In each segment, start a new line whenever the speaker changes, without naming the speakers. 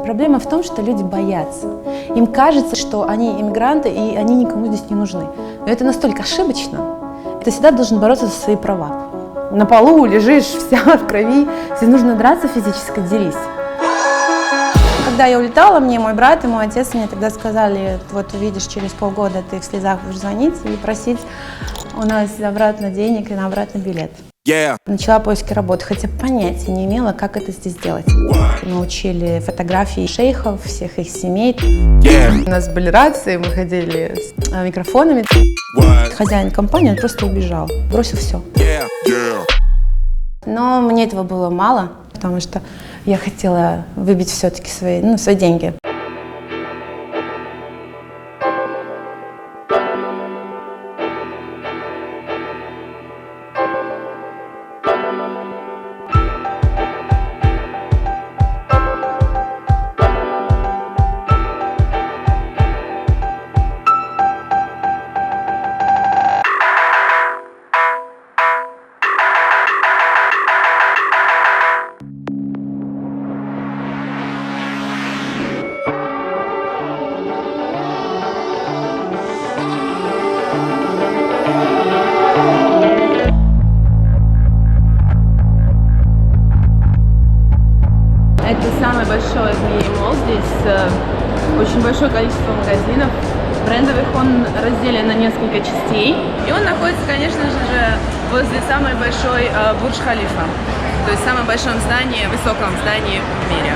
Проблема в том, что люди боятся. Им кажется, что они иммигранты, и они никому здесь не нужны. Но это настолько ошибочно. Ты всегда должен бороться за свои права. На полу лежишь, вся в крови. Если нужно драться физически, дерись. Когда я улетала, мне мой брат и мой отец мне тогда сказали: вот увидишь, через полгода ты в слезах будешь звонить и просить у нас обратно денег и на обратный билет. Начала поиски работы, хотя понятия не имела, как это здесь делать. Научили фотографии шейхов, всех их семей. У нас были рации, мы ходили с микрофонами. Хозяин компании, он просто убежал, бросил все. Но мне этого было мало, потому что я хотела выбить все-таки свои деньги.
Это самый большой в мире молл, здесь очень большое количество магазинов. Брендовых он разделен на несколько частей. И он находится, конечно же, возле самой большой Бурдж-Халифа, то есть самом большом здании, высоком здании в мире.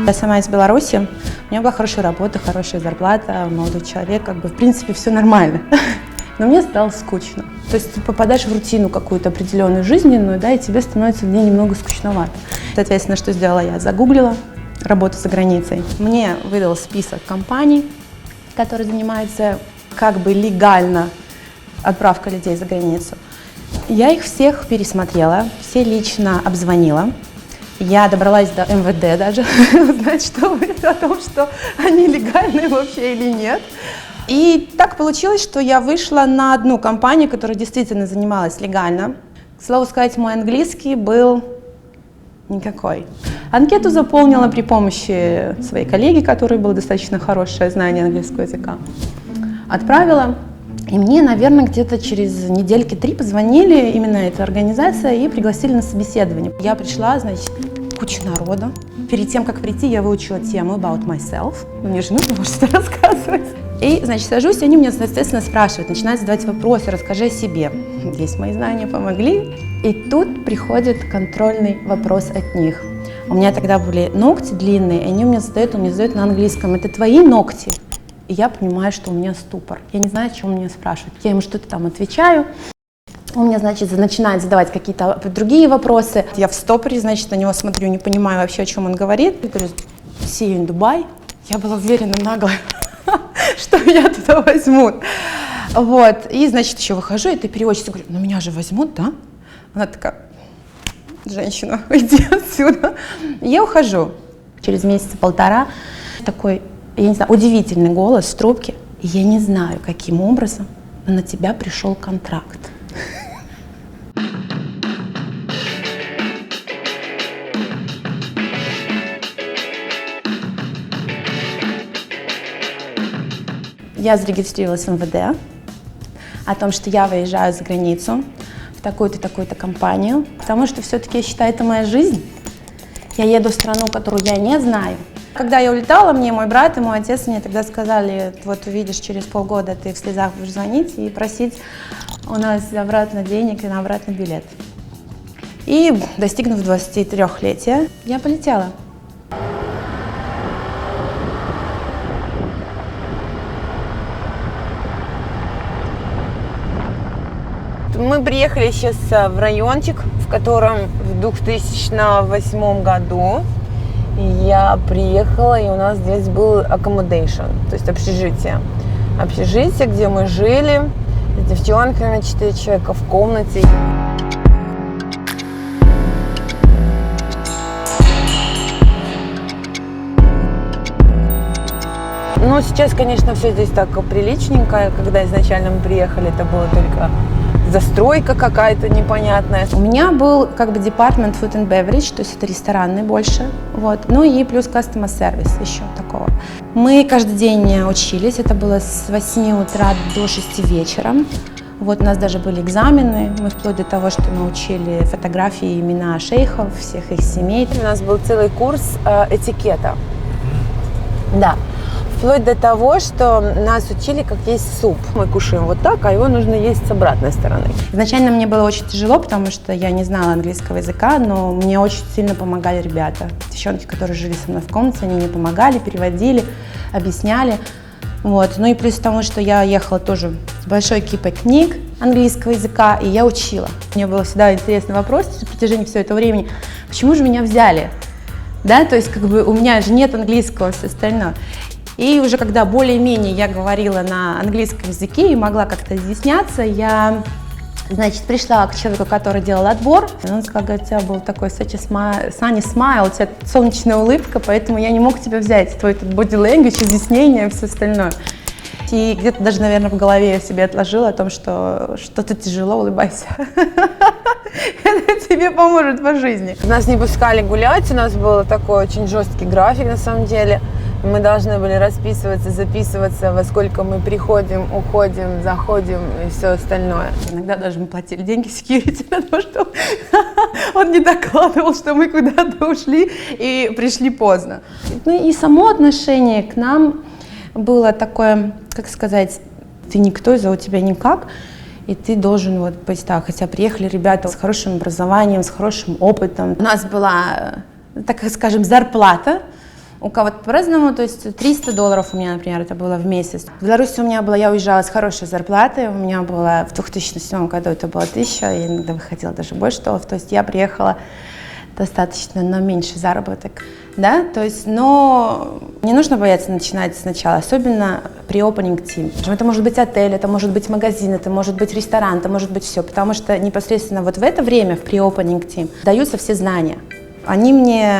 Я сама из Беларуси, у меня была хорошая работа, хорошая зарплата, молодой человек, в принципе все нормально. Но мне стало скучно. То есть ты попадаешь в рутину какую-то определенную жизненную, и тебе становится в ней немного скучновато. Соответственно, что сделала я? Загуглила работу за границей. Мне выдал список компаний, которые занимаются легально отправкой людей за границу. Я их всех пересмотрела, все лично обзвонила. Я добралась до МВД даже, узнать, о том, что они легальные вообще или нет. И так получилось, что я вышла на одну компанию, которая действительно занималась легально. К слову сказать, мой английский был никакой. Анкету заполнила при помощи своей коллеги, которой было достаточно хорошее знание английского языка. Отправила. И мне, наверное, где-то через недельки 3 позвонили, именно эта организация, и пригласили на собеседование. Я пришла, куча народа. Перед тем, как прийти, я выучила тему about myself. Мне же нужно что-то рассказывать. И, сажусь, и они меня, естественно, спрашивают, начинают задавать вопросы: расскажи о себе. Здесь мои знания помогли. И тут приходит контрольный вопрос от них. У меня тогда были ногти длинные, и они мне задают на английском: это твои ногти? И я понимаю, что у меня ступор. Я не знаю, о чем меня спрашивают. Я ему что-то там отвечаю. Он мне, начинает задавать какие-то другие вопросы. Я в стопоре, на него смотрю, не понимаю вообще, о чем он говорит. Я говорю: see you in Dubai. Я была уверена нагло, что меня туда возьмут. И, еще выхожу, и этой переводчице говорю: ну меня же возьмут, да? Она такая: женщина, иди отсюда. Я ухожу. Через месяца-полтора такой, я не знаю, удивительный голос в трубке. И я не знаю, каким образом, но на тебя пришел контракт. Я зарегистрировалась в МВД о том, что я выезжаю за границу в такую-то, такую-то компанию, потому что все-таки я считаю, это моя жизнь. Я еду в страну, которую я не знаю. Когда я улетала, мне мой брат и мой отец мне тогда сказали: вот увидишь, через полгода ты в слезах будешь звонить и просить у нас обратно денег и на обратный билет. И, достигнув 23-летия, я полетела.
Мы приехали сейчас в райончик, в котором в 2008 году я приехала, и у нас здесь был accommodation, то есть общежитие. Общежитие, где мы жили с девчонками, 4 человека в комнате. Ну, сейчас, конечно, все здесь так приличненько. Когда изначально мы приехали, это было только застройка какая-то непонятная.
У меня был как бы департамент food and beverage, то есть это ресторанный больше, вот, ну и плюс customer service еще такого. Мы каждый день учились, это было с 8 утра до 6 вечера. Вот у нас даже были экзамены, мы вплоть до того, что мы учили фотографии и имена шейхов, всех их семей.
У нас был целый курс этикета. Да. Вплоть до того, что нас учили, как есть суп. Мы кушаем вот так, а его нужно есть с обратной стороны.
Изначально мне было очень тяжело, потому что я не знала английского языка, но мне очень сильно помогали ребята. Девчонки, которые жили со мной в комнате, они мне помогали, переводили, объясняли. Вот. Ну и плюс к тому, что я ехала тоже с большой кипой книг английского языка, и я учила. Мне был всегда интересный вопрос на протяжении всего этого времени, почему же меня взяли? Да, то есть как бы у меня же нет английского, все остальное. И уже когда более-менее я говорила на английском языке и могла как-то изъясняться, я, значит, пришла к человеку, который делал отбор. И он сказал, говорит, у тебя был такой sunny smile, у тебя солнечная улыбка, поэтому я не мог тебя взять. Твой тут body language, изъяснение, все остальное. И где-то даже, наверное, в голове я себе отложила о том, что ты тяжело, улыбайся. Это тебе поможет по жизни.
Нас не пускали гулять, у нас был такой очень жесткий график на самом деле. Мы должны были расписываться, записываться, во сколько мы приходим, уходим, заходим и все остальное.
Иногда даже мы платили деньги security на то, что он не докладывал, что мы куда-то ушли и пришли поздно. Ну и само отношение к нам было такое, как сказать, ты никто, зовут тебя никак, и ты должен вот быть так. Хотя приехали ребята с хорошим образованием, с хорошим опытом. У нас была, так скажем, зарплата. У кого-то по-разному, то есть $300 у меня, например, это было в месяц. В Беларуси у меня была, я уезжала с хорошей зарплатой, у меня было в 2007 году это было 1000, я иногда выходила даже больше $100, то есть я приехала достаточно на меньший заработок, да, то есть, но не нужно бояться начинать сначала, особенно при opening team. Это может быть отель, это может быть магазин, это может быть ресторан, это может быть все, потому что непосредственно вот в это время, в pre-opening team, даются все знания. Они мне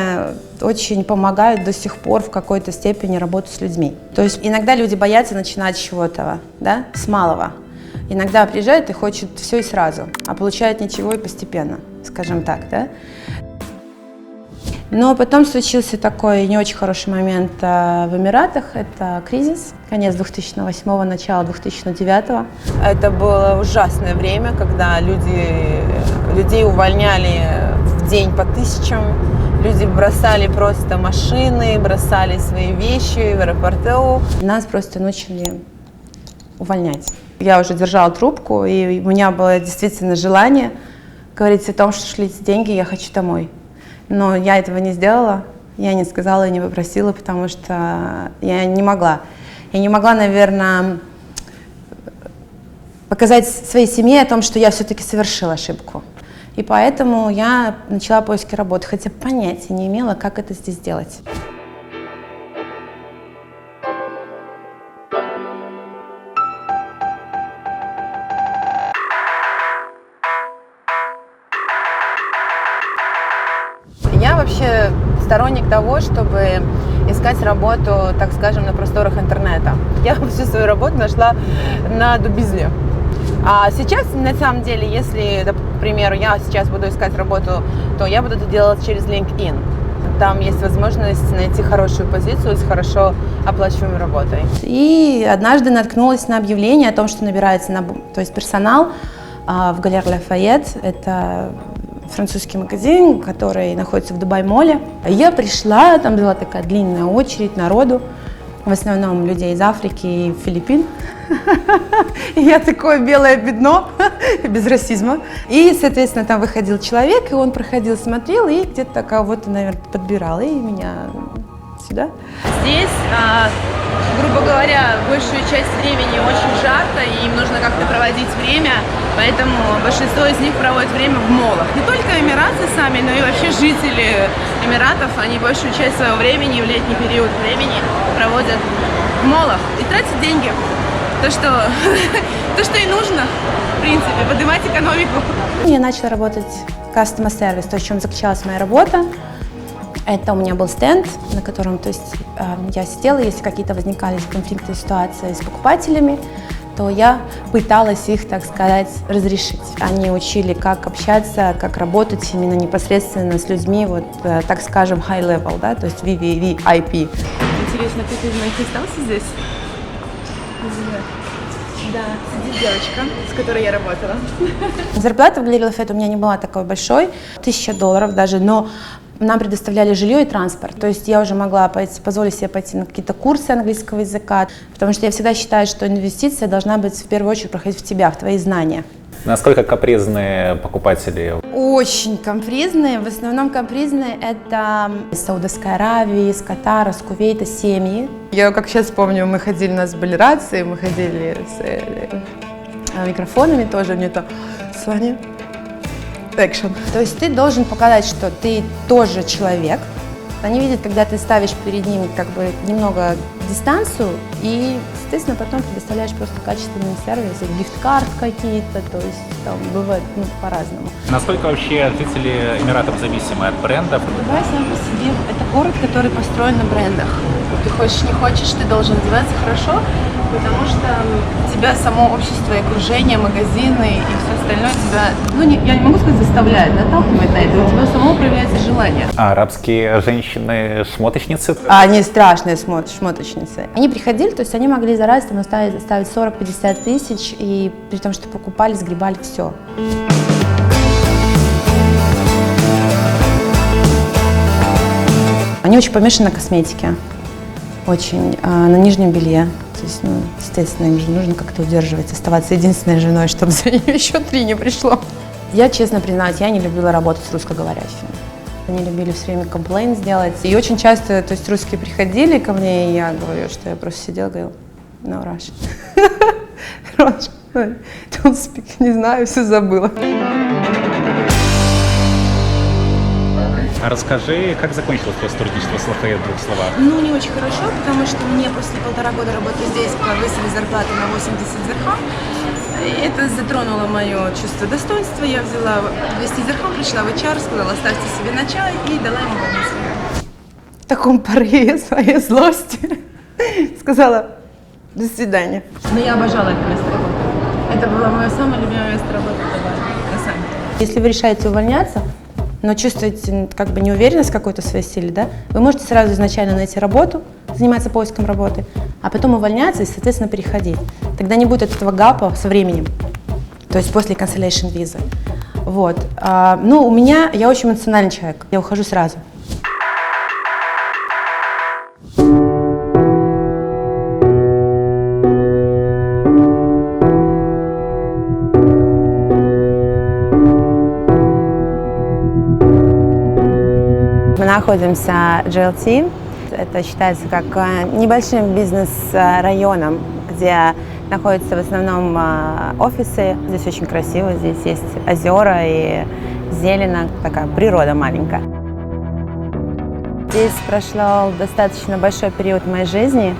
очень помогают до сих пор в какой-то степени работать с людьми. То есть иногда люди боятся начинать с чего-то, да, с малого. Иногда приезжают и хочет все и сразу, а получают ничего и постепенно, скажем так, да. Но потом случился такой не очень хороший момент в Эмиратах, это кризис, конец 2008-го, начало 2009-го.
Это было ужасное время, когда людей увольняли в день по 1000, люди бросали просто машины, бросали свои вещи в аэропорту.
Нас просто начали увольнять. Я уже держала трубку, и у меня было действительно желание говорить о том, что шлите деньги, я хочу домой. Но я этого не сделала, я не сказала и не попросила, потому что я не могла. Я не могла, наверное, показать своей семье о том, что я все-таки совершила ошибку. И поэтому я начала поиски работы, хотя понятия не имела, как это здесь делать.
Я вообще сторонник того, чтобы искать работу, так скажем, на просторах интернета. Я всю свою работу нашла на Дубизле. А сейчас, на самом деле, если, к примеру, я сейчас буду искать работу, то я буду это делать через LinkedIn. Там есть возможность найти хорошую позицию с хорошо оплачиваемой работой.
И однажды наткнулась на объявление о том, что набирается то есть персонал в Галер Лафайет. Это французский магазин, который находится в Дубай-моле. Я пришла, там была такая длинная очередь народу, в основном людей из Африки и Филиппин. И я такое белое пятно, без расизма. И, соответственно, там выходил человек, и он проходил, смотрел, и где-то кого-то, наверное, подбирал, и меня сюда.
Здесь, грубо говоря, большую часть времени очень жарко, и им нужно как-то проводить время, поэтому большинство из них проводит время в молах. Не только эмиратцы сами, но и вообще жители Эмиратов, они большую часть своего времени в летний период времени проводят в молах и тратят деньги. То, что и нужно, в принципе, поднимать экономику.
Я начала работать в customer service, то, в чем заключалась моя работа. Это у меня был стенд, на котором, то есть, я сидела, если какие-то возникали конфликты, ситуации с покупателями, то я пыталась их, так сказать, разрешить. Они учили, как общаться, как работать именно непосредственно с людьми, вот, так скажем, high level, да, то есть VVVIP.
Интересно, кто-то из моих остался здесь? Да, сидит девочка, с которой я работала.
Зарплата в Lily Lafayette у меня не была такой большой, $1000 даже, но нам предоставляли жилье и транспорт. То есть я уже могла позволить себе пойти на какие-то курсы английского языка, потому что я всегда считаю, что инвестиция должна быть в первую очередь проходить в тебя, в твои знания.
Насколько капризные покупатели?
Очень капризные. В основном капризные это из Саудовской Аравии, из Катара, с Кувейта семьи. Я как сейчас помню, мы ходили, у нас были рации, мы ходили с микрофонами тоже, мне то Соня. Экшен. То есть ты должен показать, что ты тоже человек. Они видят, когда ты ставишь перед ними как бы немного дистанцию и, соответственно, потом предоставляешь просто качественный сервис, гифт-карт какие-то, то есть там бывает по-разному.
Насколько вообще жители Эмиратов зависимы от брендов?
Дубай сам по себе – это город, который построен на брендах. Ты хочешь, не хочешь, ты должен одеваться хорошо, потому что тебя само общество и окружение, магазины и все остальное тебя, я не могу сказать заставляет, наталкивает на это, у тебя само проявляется желание.
А арабские женщины-шмоточницы?
Они страшные шмоточницы. Они приходили, то есть они могли за раз там оставить 40-50 тысяч, и при том, что покупали, сгребали все. Они очень помешаны на косметике, очень, на нижнем белье. То есть, естественно, им же нужно как-то удерживать, оставаться единственной женой, чтобы за нее еще 3 не пришло. Я, честно признаюсь, я не любила работать с русскоговорящими. Они любили все время комплейн сделать. И очень часто, то есть, русские приходили ко мне, и я говорю, что я просто сидела и говорила, no Russian. Don't speak, не знаю, все забыла.
А расскажи, как закончилось твое сотрудничество с Lafayette в 2 словах?
Не очень хорошо, потому что мне после 1,5 года работы здесь повысили зарплату на 80 дирхам. И это затронуло мое чувство достоинства. Я взяла 200 дирхам, пришла в HR, сказала, оставьте себе на чай и дала ему больницу. В таком порыве своей злости сказала, до свидания. Но я обожала это место работы. Это было мое самое любимое место работы в Дубае, на самом деле. Если вы решаете увольняться, но чувствуете как бы неуверенность в какой-то своей силе, да, вы можете сразу изначально найти работу, заниматься поиском работы, а потом увольняться и, соответственно, переходить. Тогда не будет этого гапа со временем, то есть после cancellation визы. Вот. У меня, я очень эмоциональный человек, я ухожу сразу. Мы находимся в GLT. Это считается как небольшим бизнес-районом, где находятся в основном офисы. Здесь очень красиво, здесь есть озера и зелено, такая природа маленькая. Здесь прошел достаточно большой период моей жизни.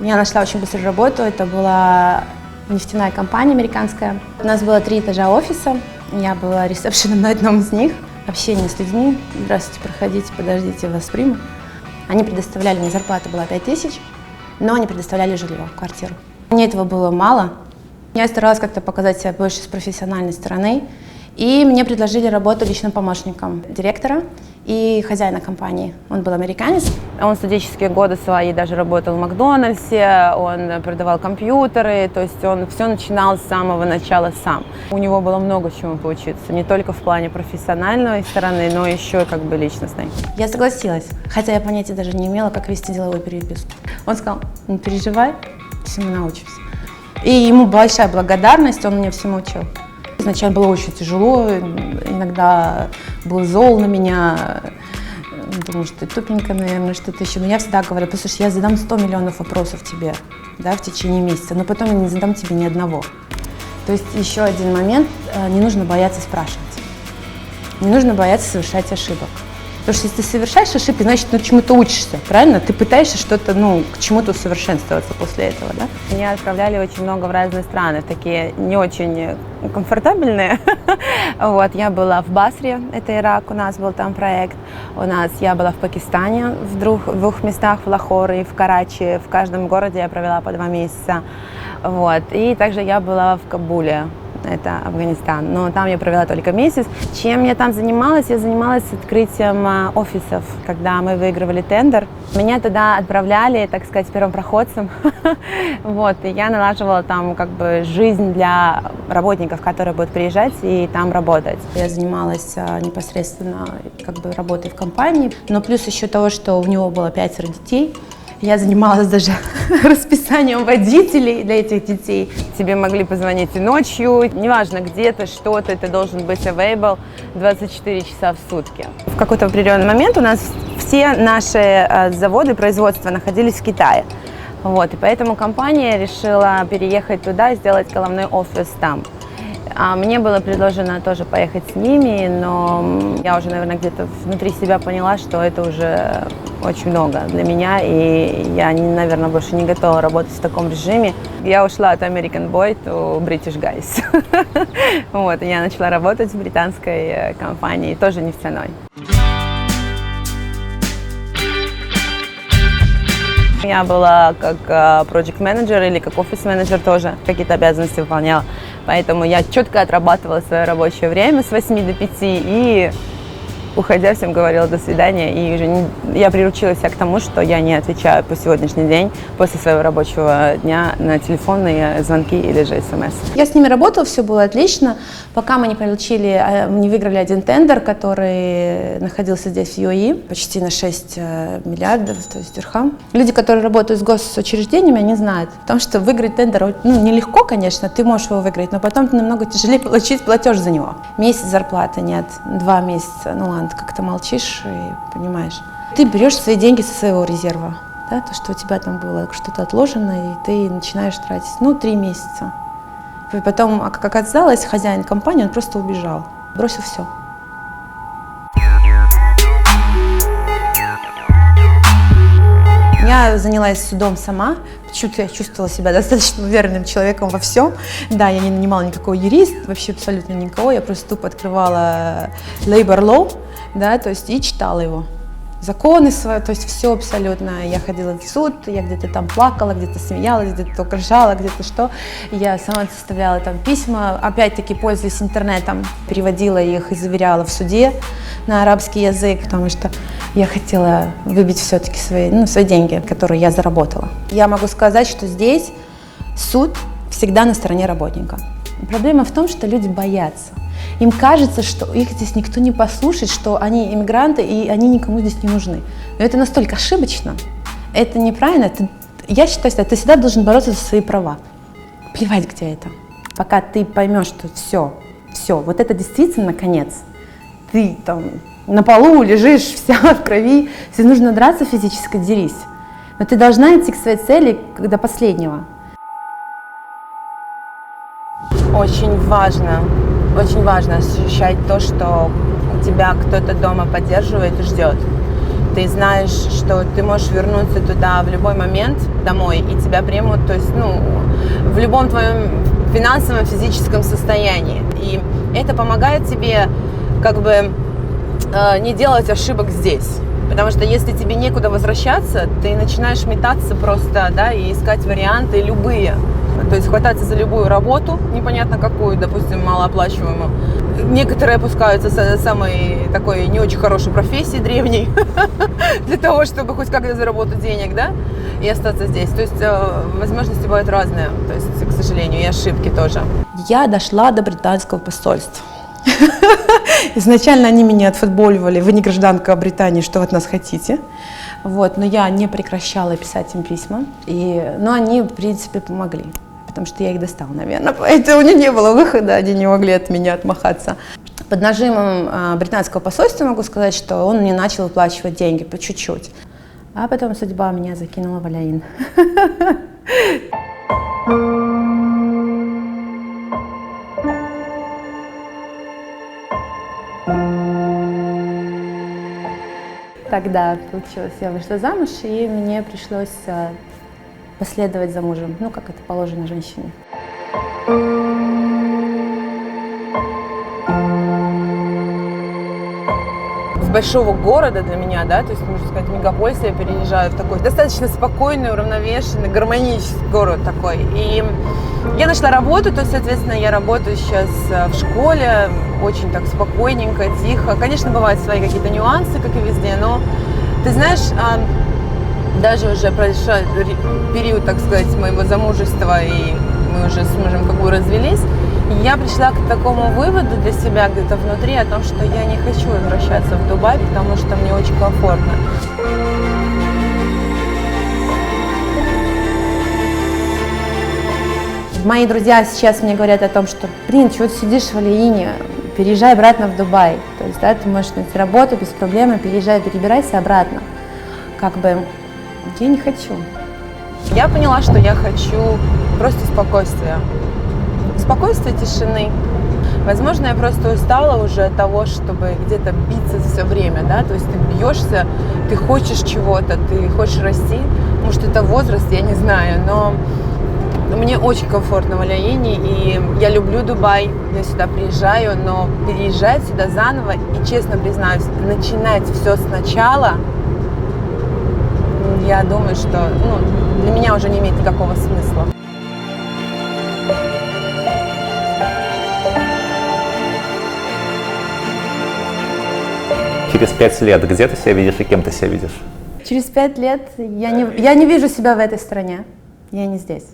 Я нашла очень быстро работу, это была нефтяная компания американская. У нас было 3 этажа офиса, я была ресепшеном на одном из них. Общение с людьми. Здравствуйте, проходите, подождите, вас примут. Они предоставляли, мне зарплата была 5000, но они предоставляли жилье, квартиру. Мне этого было мало. Я старалась как-то показать себя больше с профессиональной стороны. И мне предложили работу личным помощником директора и хозяина компании. Он был американец. Он в студенческие годы свои даже работал в Макдональдсе, он продавал компьютеры, то есть он все начинал с самого начала сам. У него было много чему поучиться, не только в плане профессиональной стороны, но еще и как бы личностной. Я согласилась, хотя я понятия даже не имела, как вести деловую переписку. Он сказал, не переживай, всему научусь. И ему большая благодарность, он меня всему учил. Изначально было очень тяжело, иногда был зол на меня, думаю, что ты тупенькая, наверное, что-то еще. Но я всегда говорю, послушай, я задам 100 миллионов вопросов тебе, да, в течение месяца, но потом я не задам тебе ни одного. То есть еще один момент, не нужно бояться спрашивать, не нужно бояться совершать ошибок. Потому что если ты совершаешь ошибки, значит, ты чему-то учишься, правильно? Ты пытаешься что-то, к чему-то усовершенствоваться после этого, да? Меня отправляли очень много в разные страны, такие не очень комфортабельные. Вот, я была в Басре, это Ирак, у нас был там проект. Я была в Пакистане, в двух местах, в Лахоре и в Карачи. В каждом городе я провела по 2 месяца.
Вот. И также я была в Кабуле, это Афганистан, но там я провела только месяц. Чем я там занималась? Я занималась открытием офисов, когда мы выигрывали тендер. Меня туда отправляли, так сказать, первопроходцем. Вот, и я налаживала там как бы жизнь для работников, которые будут приезжать и там работать. Я занималась непосредственно как бы работой в компании, но плюс еще того, что у него было 5 детей. Я занималась даже расписанием водителей для этих детей. Тебе могли позвонить и ночью, неважно где ты, что ты должен быть available 24 часа в сутки. В какой-то определенный момент у нас все наши заводы производства находились в Китае. Вот, и поэтому компания решила переехать туда и сделать головной офис там. А мне было предложено тоже поехать с ними, но я уже, наверное, где-то внутри себя поняла, что это уже очень много для меня, и я, наверное, больше не готова работать в таком режиме. Я ушла от American Boy to British Guys. Вот, и я начала работать в британской компании, тоже нефтяной. Я была как проект-менеджер или как офис-менеджер тоже, какие-то обязанности выполняла. Поэтому я четко отрабатывала свое рабочее время с 8 до 5 и, уходя, всем говорила до свидания. И уже я приучила себя к тому, что я не отвечаю по сегодняшний день после своего рабочего дня на телефонные звонки или же смс.
Я с ними работала, все было отлично, пока мы не выиграли один тендер, который находился здесь в ЮАЕ, почти на 6 миллиардов, то есть дирхам. Люди, которые работают с госучреждениями, они знают, потому что выиграть тендер, нелегко, конечно, ты можешь его выиграть, но потом намного тяжелее получить платеж за него. Месяц зарплаты нет, 2 месяца, ну ладно, ты как-то молчишь и понимаешь. Ты берешь свои деньги со своего резерва, да, то, что у тебя там было что-то отложено, и ты начинаешь тратить, 3 месяца. И потом, как оказалось, хозяин компании, он просто убежал, бросил все. Я занялась судом сама, почему-то я чувствовала себя достаточно уверенным человеком во всем. Да, я не нанимала никакого юриста, вообще абсолютно никого, я просто тупо открывала labor law, да, то есть и читала его. Законы свои, то есть все абсолютно. Я ходила в суд, я где-то там плакала, где-то смеялась, где-то угрожала, где-то что. Я сама составляла там письма, опять-таки пользуясь интернетом, переводила их и заверяла в суде на арабский язык, потому что я хотела выбить все-таки свои деньги, которые я заработала. Я могу сказать, что здесь суд всегда на стороне работника. Проблема в том, что люди боятся. Им кажется, что их здесь никто не послушает, что они иммигранты и они никому здесь не нужны. Но это настолько ошибочно, это неправильно. Я считаю, что ты всегда должен бороться за свои права. Плевать, где это. Пока ты поймешь, что все, вот это действительно конец. Ты там на полу лежишь, вся в крови, если нужно драться физически, дерись. Но ты должна идти к своей цели до последнего.
Очень важно ощущать то, что тебя кто-то дома поддерживает и ждет. Ты знаешь, что ты можешь вернуться туда в любой момент домой, и тебя примут, то есть, в любом твоем финансовом, физическом состоянии. И это помогает тебе как бы не делать ошибок здесь. Потому что если тебе некуда возвращаться, ты начинаешь метаться просто, да, и искать варианты любые. То есть хвататься за любую работу, непонятно какую, допустим, малооплачиваемую. Некоторые опускаются с самой такой не очень хорошей профессии, древней, для того, чтобы хоть как-то заработать денег, да, и остаться здесь. То есть возможности бывают разные, то есть, к сожалению, и ошибки тоже.
Я дошла до британского посольства. Изначально они меня отфутболивали: вы не гражданка Британии, что вы от нас хотите? Вот, но я не прекращала писать им письма, но они, в принципе, помогли, потому что я их достала, наверное, поэтому у них не было выхода, они не могли от меня отмахаться. Под нажимом британского посольства могу сказать, что он мне начал выплачивать деньги по чуть-чуть, а потом судьба меня закинула в Аляин. Тогда получилось, я вышла замуж, и мне пришлось последовать за мужем, как это положено женщине.
В большого города для меня, да, то есть, можно сказать, мегаполис, я переезжаю в такой достаточно спокойный, уравновешенный, гармонический город такой. И я нашла работу, то есть, соответственно, я работаю сейчас в школе, очень так спокойненько, тихо. Конечно, бывают свои какие-то нюансы, как и везде, но, ты знаешь, даже уже прошел период, так сказать, моего замужества, и мы уже с мужем как бы развелись, я пришла к такому выводу для себя где-то внутри о том, что я не хочу возвращаться в Дубай, потому что мне очень комфортно.
Мои друзья сейчас мне говорят о том, что, блин, чего ты сидишь в Алиине, переезжай обратно в Дубай. То есть, да, ты можешь найти работу без проблем, переезжай, перебирайся обратно. Как бы, я не хочу.
Я поняла, что я хочу просто спокойствия. Спокойствия, тишины. Возможно, я просто устала уже от того, чтобы где-то биться все время, да, то есть ты бьешься, ты хочешь чего-то, ты хочешь расти, может, это возраст, я не знаю, но мне очень комфортно в Алиине, и я люблю Дубай, я сюда приезжаю, но переезжать сюда заново и, честно признаюсь, начинать все сначала, я думаю, что для меня уже не имеет никакого смысла.
Через 5 лет где ты себя видишь и кем ты себя видишь?
Через 5 лет я не вижу себя в этой стране, я не здесь.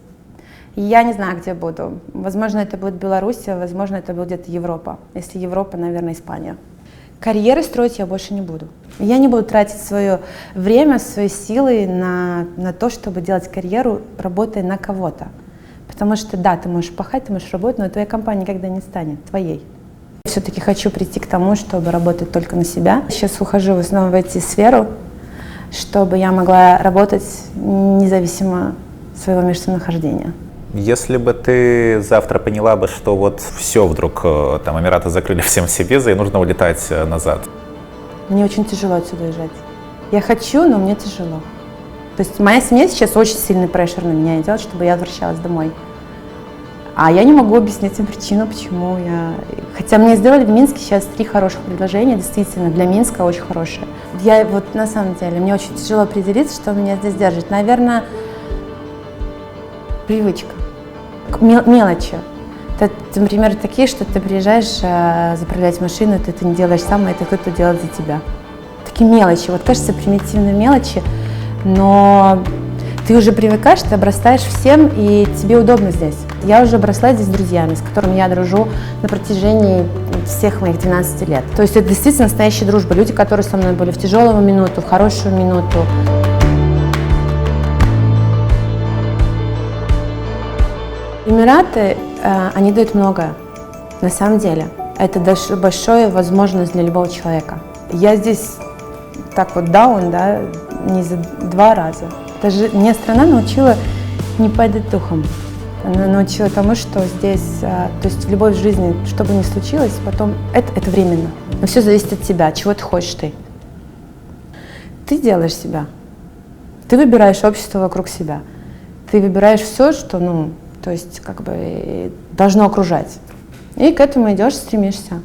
Я не знаю, где буду. Возможно, это будет Беларусь, возможно, это будет где-то Европа. Если Европа, наверное, Испания. Карьеры строить я больше не буду. Я не буду тратить свое время, свои силы на то, чтобы делать карьеру, работая на кого-то. Потому что, да, ты можешь пахать, ты можешь работать, но твоя компания никогда не станет твоей. Все-таки хочу прийти к тому, чтобы работать только на себя. Сейчас ухожу в основном в IT-сферу, чтобы я могла работать независимо от своего местонахождения.
Если бы ты завтра поняла бы, что вот все вдруг, там, Эмираты закрыли всем все визы и нужно улетать назад.
Мне очень тяжело отсюда уезжать. Я хочу, но мне тяжело. То есть моя семья сейчас очень сильный прессор на меня идет, чтобы я возвращалась домой. А я не могу объяснить им причину, почему я... Хотя мне сделали в Минске сейчас 3 хороших предложения, действительно, для Минска очень хорошие. Я вот на самом деле, мне очень тяжело определиться, что меня здесь держит. Наверное, привычка. Мелочи. Это, например, такие, что ты приезжаешь заправлять машину, ты это не делаешь сам, а это кто-то делает за тебя. Такие мелочи. Вот кажется, примитивные мелочи, но ты уже привыкаешь, ты обрастаешь всем, и тебе удобно здесь. Я уже обросла здесь с друзьями, с которыми я дружу на протяжении всех моих 12 лет. То есть это действительно настоящая дружба. Люди, которые со мной были в тяжелую минуту, в хорошую минуту. Эмираты, они дают многое, на самом деле. Это большая возможность для любого человека. Я здесь так вот даун, да, не за 2 раза. Даже меня страна научила не падать духом. Она научила тому, что здесь, то есть в любой жизни, что бы ни случилось, потом это временно. Но все зависит от тебя, чего ты хочешь ты. Ты делаешь себя. Ты выбираешь общество вокруг себя. Ты выбираешь все, что, то есть, как бы, должно окружать. И к этому идешь, стремишься.